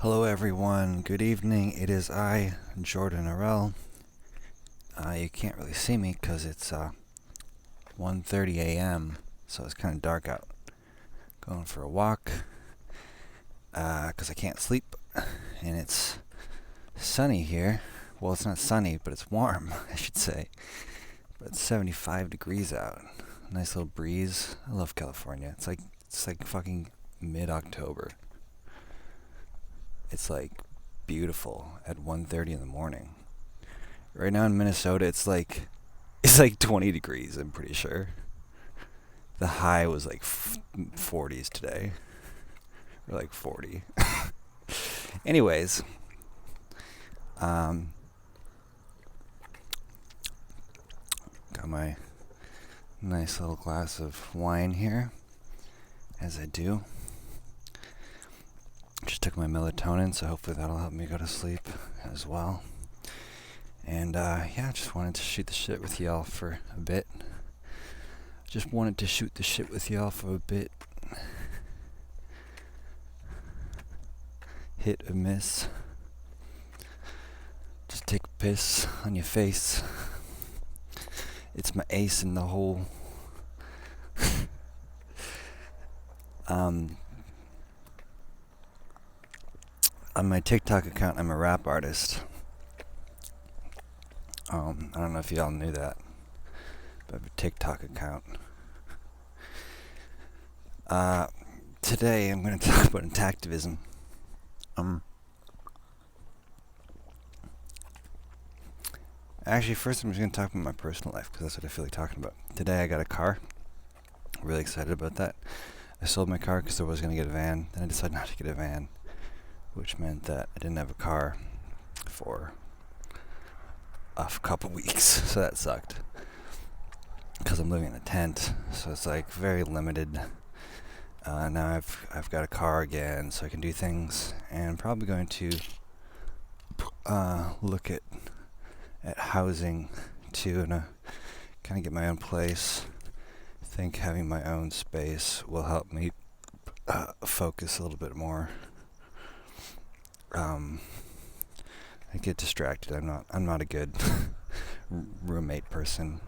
Hello everyone, good evening. It is I, Jordan Arell. You can't really see me because it's 1:30 a.m., so it's kind of dark out. Going for a walk because I can't sleep, and it's sunny here. Well, it's not sunny, but it's warm, I should say. But it's 75 degrees out. Nice little breeze. I love California. It's like fucking mid-October. It's like beautiful at 1:30 in the morning. Right now in Minnesota, it's like 20 degrees, I'm pretty sure. The high was like 40s today. Or like 40. Anyways, got my nice little glass of wine here, as I do. Just took my melatonin, so hopefully that'll help me go to sleep as well. And just wanted to shoot the shit with y'all for a bit. Hit or miss. Just take a piss on your face. It's my ace in the hole. On my TikTok account, I'm a rap artist. I don't know if y'all knew that, but I have a TikTok account. Today I'm going to talk about Intactivism. Actually, first I'm just going to talk about my personal life, because that's what I feel like talking about. Today I got a car. Really excited about that. I sold my car because I was going to get a van. Then I decided not to get a van, which meant that I didn't have a car for a couple weeks, so that sucked. Because I'm living in a tent, so it's like very limited. Now I've got a car again, so I can do things, and I'm probably going to look at housing too, and kind of get my own place. I think having my own space will help me focus a little bit more. I get distracted. I'm not a good roommate person.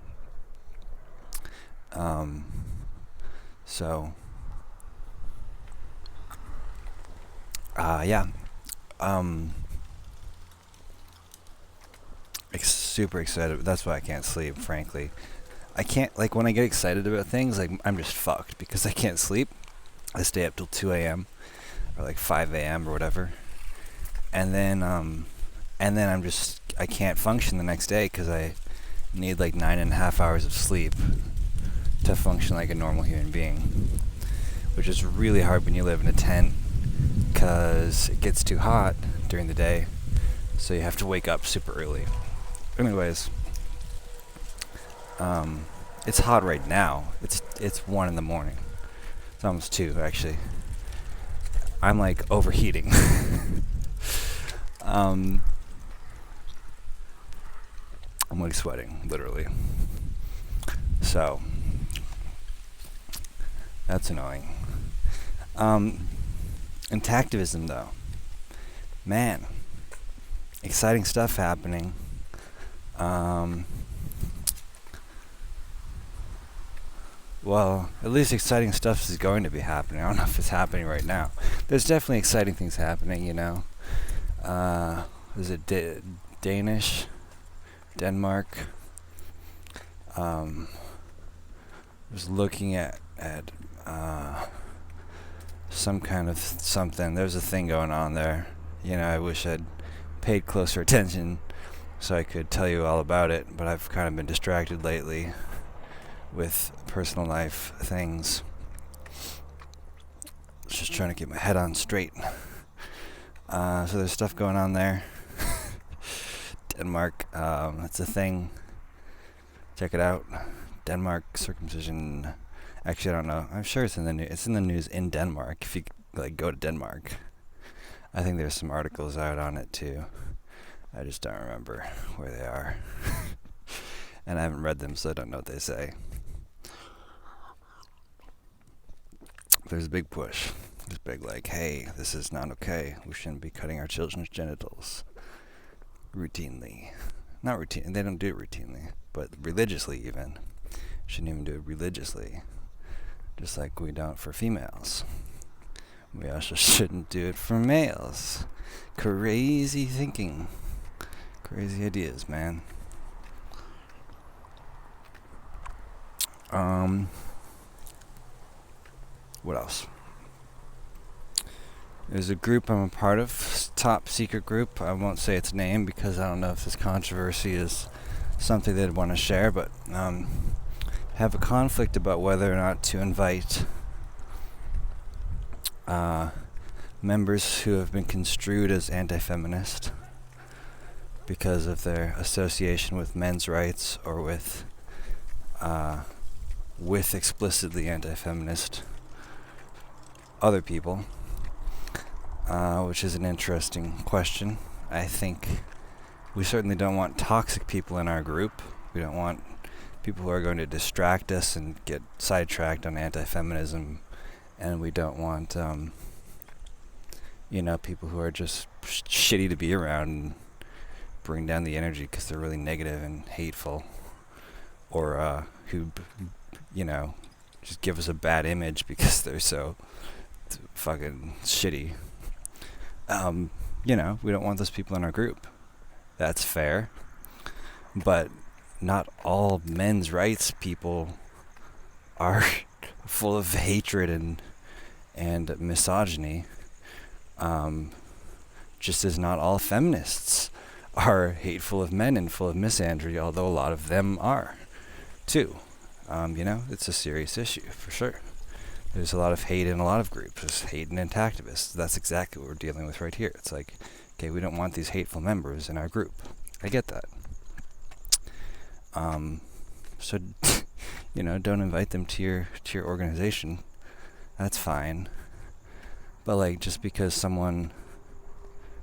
Super excited. That's why I can't sleep, frankly. I can't, like, when I get excited about things, like, I'm just fucked because I can't sleep. I stay up till 2 a.m. or like 5 a.m. or whatever. And then I can't function the next day because I need like 9.5 hours of sleep to function like a normal human being, which is really hard when you live in a tent because it gets too hot during the day, so you have to wake up super early. Anyways, it's hot right now. It's 1 in the morning. It's almost 2 actually. I'm like overheating. I'm like sweating, literally. So that's annoying. Intactivism, though, man, exciting stuff happening. Well, at least exciting stuff is going to be happening. I don't know if it's happening right now. There's definitely exciting things happening, you know. Is it Danish? Denmark? Was looking at some kind of something. There's a thing going on there. You know, I wish I'd paid closer attention so I could tell you all about it, but I've kind of been distracted lately with personal life things. Just trying to get my head on straight. So there's stuff going on there. Denmark, that's a thing. Check it out. Denmark circumcision. Actually, I don't know. I'm sure it's in the news. It's in the news in Denmark. If you like go to Denmark, I think there's some articles out on it too. I just don't remember where they are, and I haven't read them, so I don't know what they say. There's a big push. It's big like, hey, this is not okay. We shouldn't be cutting our children's genitals routinely. Not routine. They don't do it routinely, but religiously even. Shouldn't even do it religiously. Just like we don't for females. We also shouldn't do it for males. Crazy thinking. Crazy ideas, man. What else? There's a group I'm a part of, top secret group. I won't say its name because I don't know if this controversy is something they'd want to share, but have a conflict about whether or not to invite members who have been construed as anti-feminist because of their association with men's rights or with explicitly anti-feminist other people, which is an interesting question. I think we certainly don't want toxic people in our group. We don't want people who are going to distract us and get sidetracked on anti-feminism, and we don't want people who are just shitty to be around and bring down the energy because they're really negative and hateful, or who just give us a bad image because they're so fucking shitty. We don't want those people in our group. That's fair. But not all men's rights people are full of hatred and misogyny. Just as not all feminists are hateful of men and full of misandry, although a lot of them are, too. It's a serious issue, for sure. There's a lot of hate in a lot of groups. There's hate in Intactivists. That's exactly what we're dealing with right here. It's like, okay, we don't want these hateful members in our group. I get that. So, don't invite them to your organization. That's fine. But, just because someone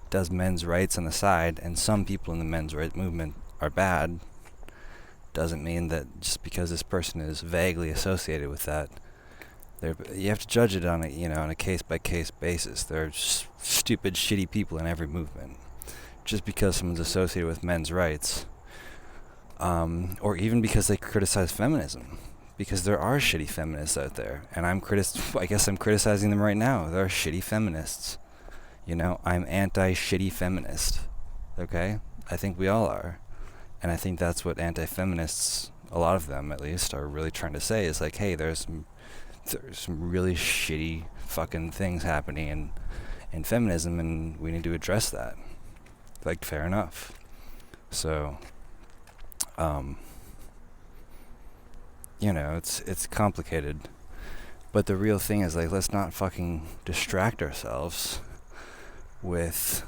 does men's rights on the side, and some people in the men's rights movement are bad, doesn't mean that just because this person is vaguely associated with that, you have to judge it on a case-by-case basis. There are stupid, shitty people in every movement. Just because someone's associated with men's rights, or even because they criticize feminism, because there are shitty feminists out there, and I guess I'm criticizing them right now. There are shitty feminists. I'm anti-shitty feminist. Okay? I think we all are. And I think that's what anti-feminists, a lot of them at least, are really trying to say is like, hey, there's some really shitty fucking things happening in feminism, and we need to address that. Fair enough. So, it's complicated. But the real thing is, let's not fucking distract ourselves with,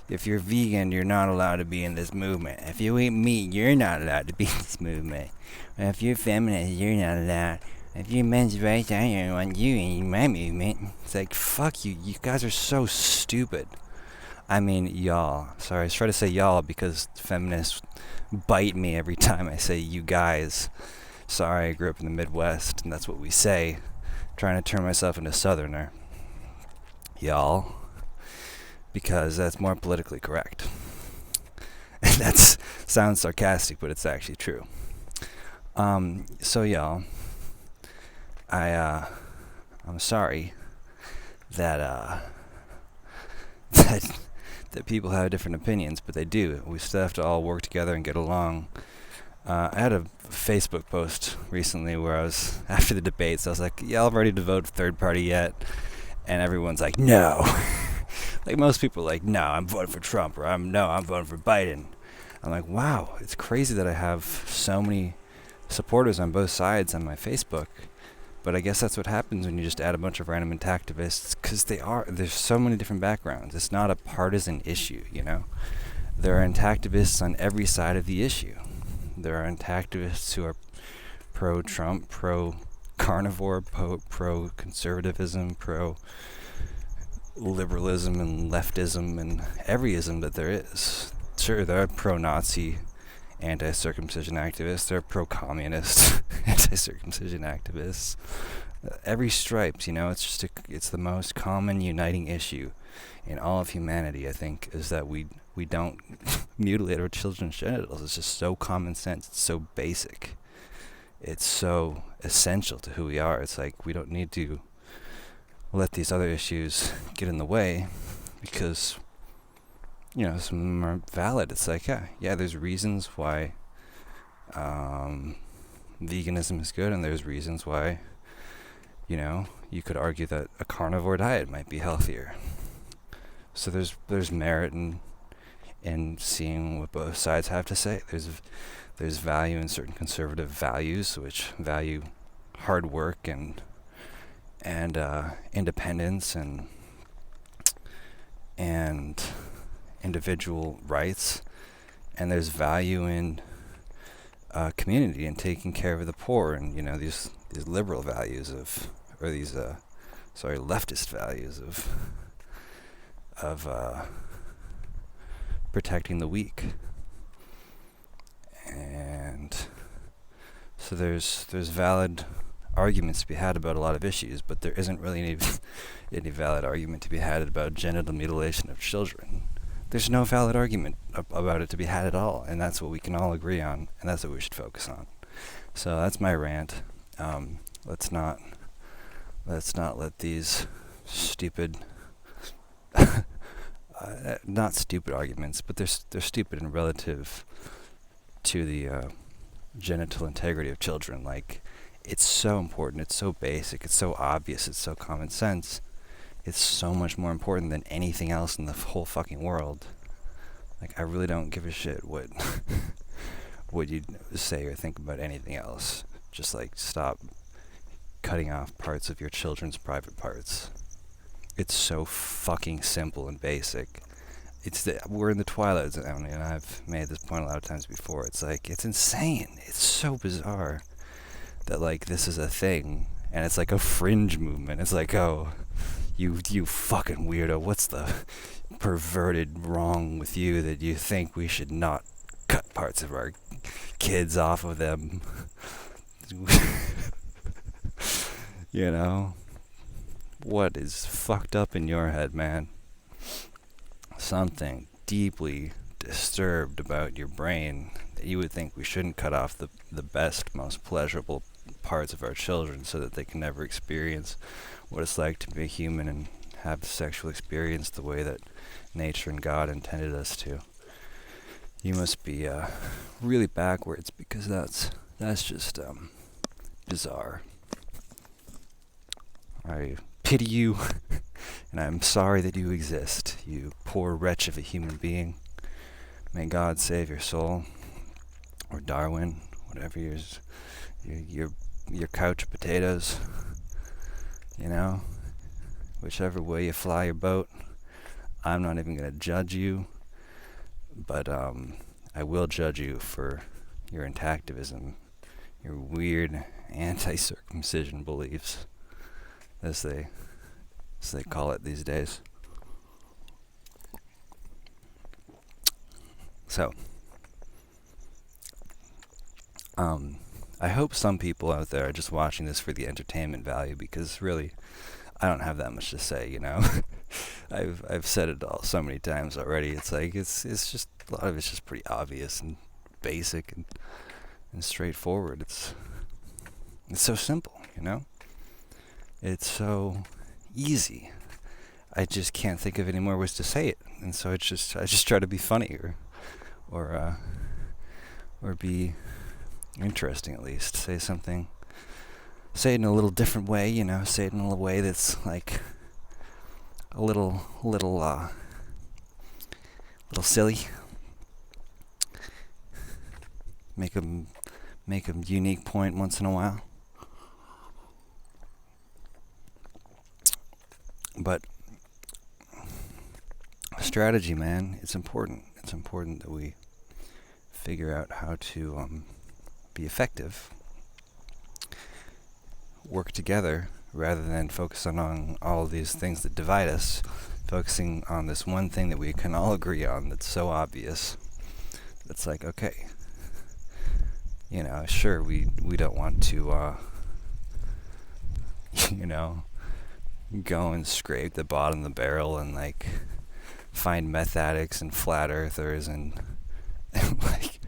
if you're vegan, you're not allowed to be in this movement. If you eat meat, you're not allowed to be in this movement. And if you're feminist, you're not allowed. If you're men's rights, I don't want you in my movement. It's like, fuck you. You guys are so stupid. I mean, y'all. Sorry, I try to say y'all because feminists bite me every time I say you guys. Sorry, I grew up in the Midwest, and that's what we say. Trying to turn myself into Southerner. Y'all. Because that's more politically correct. And that sounds sarcastic, but it's actually true. So y'all, I'm sorry that that people have different opinions, but they do. We still have to all work together and get along. I had a Facebook post recently where I was, after the debates, I was like, y'all ready to vote third party yet? And everyone's like, no. Most people are like, no, I'm voting for Trump, or I'm voting for Biden. I'm like, wow, it's crazy that I have so many supporters on both sides on my Facebook. But I guess that's what happens when you just add a bunch of random Intactivists, because there's so many different backgrounds. It's not a partisan issue, There are Intactivists on every side of the issue. There are Intactivists who are pro-Trump, pro-carnivore, pro-conservatism, pro-liberalism and leftism and every ism that there is. Sure, there are pro-Nazi anti-circumcision activists. There are pro-communist anti-circumcision activists. Every stripes, it's the most common uniting issue in all of humanity, I think, is that we don't mutilate our children's genitals. It's just so common sense. It's so basic. It's so essential to who we are. It's like we don't need to let these other issues get in the way because, some of them are valid. It's like, yeah, there's reasons why veganism is good, and there's reasons why, you could argue that a carnivore diet might be healthier. So there's merit in seeing what both sides have to say. There's value in certain conservative values, which value hard work and independence and individual rights, and there's value in community and taking care of the poor, and these liberal values or these leftist values of protecting the weak. And so there's valid arguments to be had about a lot of issues, but there isn't really any valid argument to be had about genital mutilation of children. There's no valid argument about it to be had at all, and that's what we can all agree on, and that's what we should focus on. So that's my rant. Let's not let these stupid, not stupid arguments, but they're stupid and relative to the genital integrity of children. Like, it's so important, it's so basic, it's so obvious, it's so common sense. It's so much more important than anything else in the whole fucking world. Like, I really don't give a shit what you say or think about anything else. Just stop cutting off parts of your children's private parts. It's so fucking simple and basic. We're in the twilight zone, and I've made this point a lot of times before. It's it's insane. It's so bizarre that this is a thing, and it's a fringe movement. It's oh, you fucking weirdo, what's the perverted wrong with you that you think we should not cut parts of our kids off of them? What is fucked up in your head, man? Something deeply disturbed about your brain that you would think we shouldn't cut off the best, most pleasurable parts of our children so that they can never experience what it's like to be a human and have the sexual experience the way that nature and God intended us to. You must be really backwards, because that's just bizarre. I pity you, and I'm sorry that you exist, you poor wretch of a human being. May God save your soul, or Darwin, whatever your couch potatoes, whichever way you fly your boat. I'm not even going to judge you, but I will judge you for your intactivism, your weird anti-circumcision beliefs, as they call it these days. So, I hope some people out there are just watching this for the entertainment value, because really, I don't have that much to say, I've said it all so many times already. It's it's just, a lot of it's just pretty obvious and basic and straightforward. It's so simple, It's so easy. I just can't think of any more ways to say it, and so I just try to be funny or be interesting, at least. Say it in a little different way, say it in a way that's a little silly. Make a unique point once in a while. But strategy, man, it's important. It's important that we figure out how to be effective, work together, rather than focus on all of these things that divide us, focusing on this one thing that we can all agree on that's so obvious. It's okay, sure, we don't want to you know, go and scrape the bottom of the barrel and like find meth addicts and flat earthers and like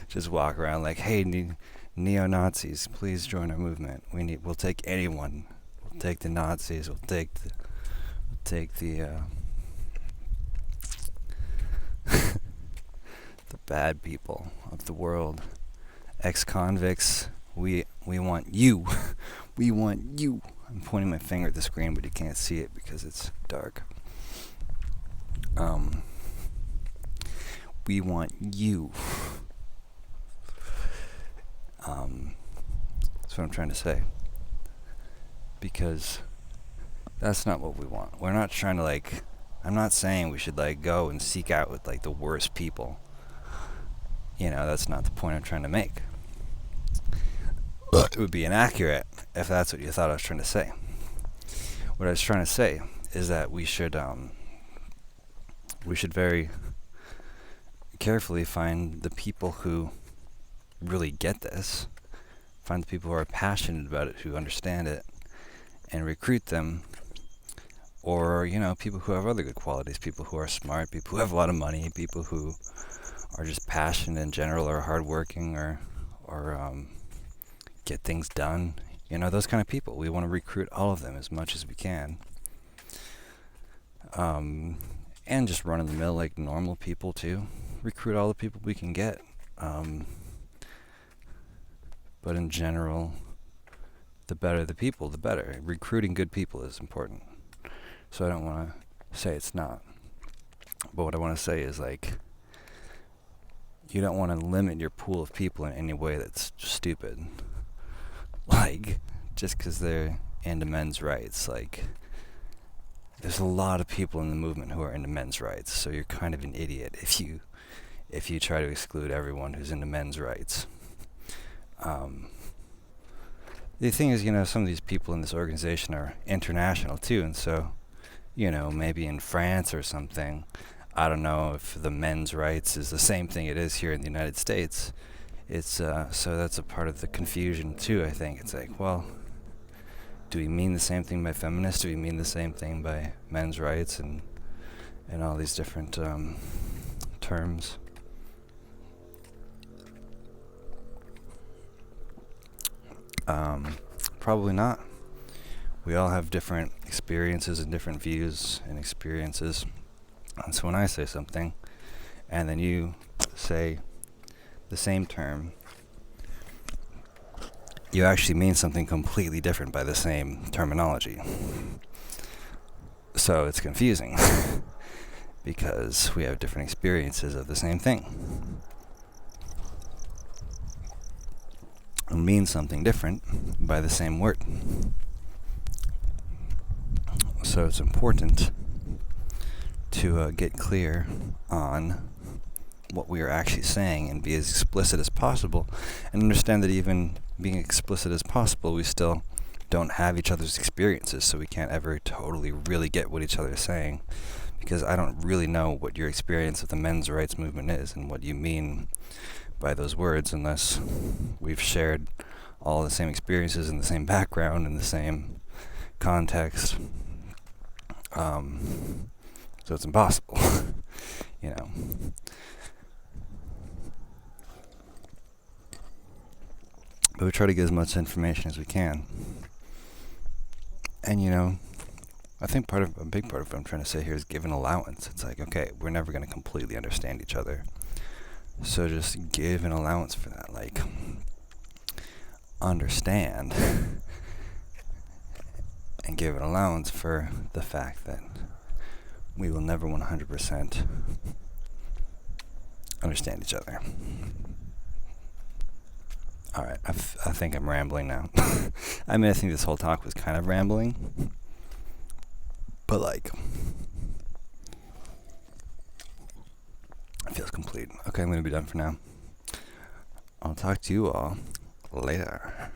just walk around like, hey, neo-Nazis, please join our movement. We'll take anyone. We'll take the Nazis. We'll take the the bad people of the world. Ex-convicts, we want you. We want you. I'm pointing my finger at the screen, but you can't see it because it's dark. We want you. That's what I'm trying to say. Because that's not what we want. We're not trying to like, I'm not saying we should like go and seek out with like the worst people. You know, that's not the point I'm trying to make. It would be inaccurate if that's what you thought I was trying to say. What I was trying to say is that we should very carefully find the people who really get this, find the people who are passionate about it, who understand it, and recruit them. Or, you know, people who have other good qualities, people who are smart, people who have a lot of money, people who are just passionate in general, or hardworking, or get things done. You know, those kind of people. We want to recruit all of them as much as we can. And just run-of-the-mill, like normal people too. Recruit all the people we can get. But in general, the better the people, the better. Recruiting good people is important. So I don't want to say it's not. But what I want to say is, like, you don't want to limit your pool of people in any way that's stupid. Like, just because they're into men's rights. Like, there's a lot of people in the movement who are into men's rights. So you're kind of an idiot if you try to exclude everyone who's into men's rights. The thing is, you know, some of these people in this organization are international too, and so, you know, maybe in France or something, I don't know if the men's rights is the same thing it is here in the United States. It's so that's a part of the confusion too, I think. It's like, well, do we mean the same thing by feminists? Do we mean the same thing by men's rights and all these different terms? Probably not. We all have different experiences and different views and experiences. And so when I say something, and then you say the same term, you actually mean something completely different by the same terminology. So it's confusing because we have different experiences of the same thing. It means something different by the same word. So it's important to get clear on what we are actually saying and be as explicit as possible, and understand that even being explicit as possible, we still don't have each other's experiences, so we can't ever totally really get what each other is saying, because I don't really know what your experience of the men's rights movement is and what you mean by those words, unless we've shared all the same experiences in the same background in the same context. So it's impossible, you know. But we try to get as much information as we can. And, you know, I think a big part of what I'm trying to say here is give an allowance. It's like, okay, we're never going to completely understand each other. So just give an allowance for that. Like, understand and give an allowance for the fact that we will never 100% understand each other. Alright, I think I'm rambling now. I mean, I think this whole talk was kind of rambling. But, like, it feels complete. Okay, I'm going to be done for now. I'll talk to you all later.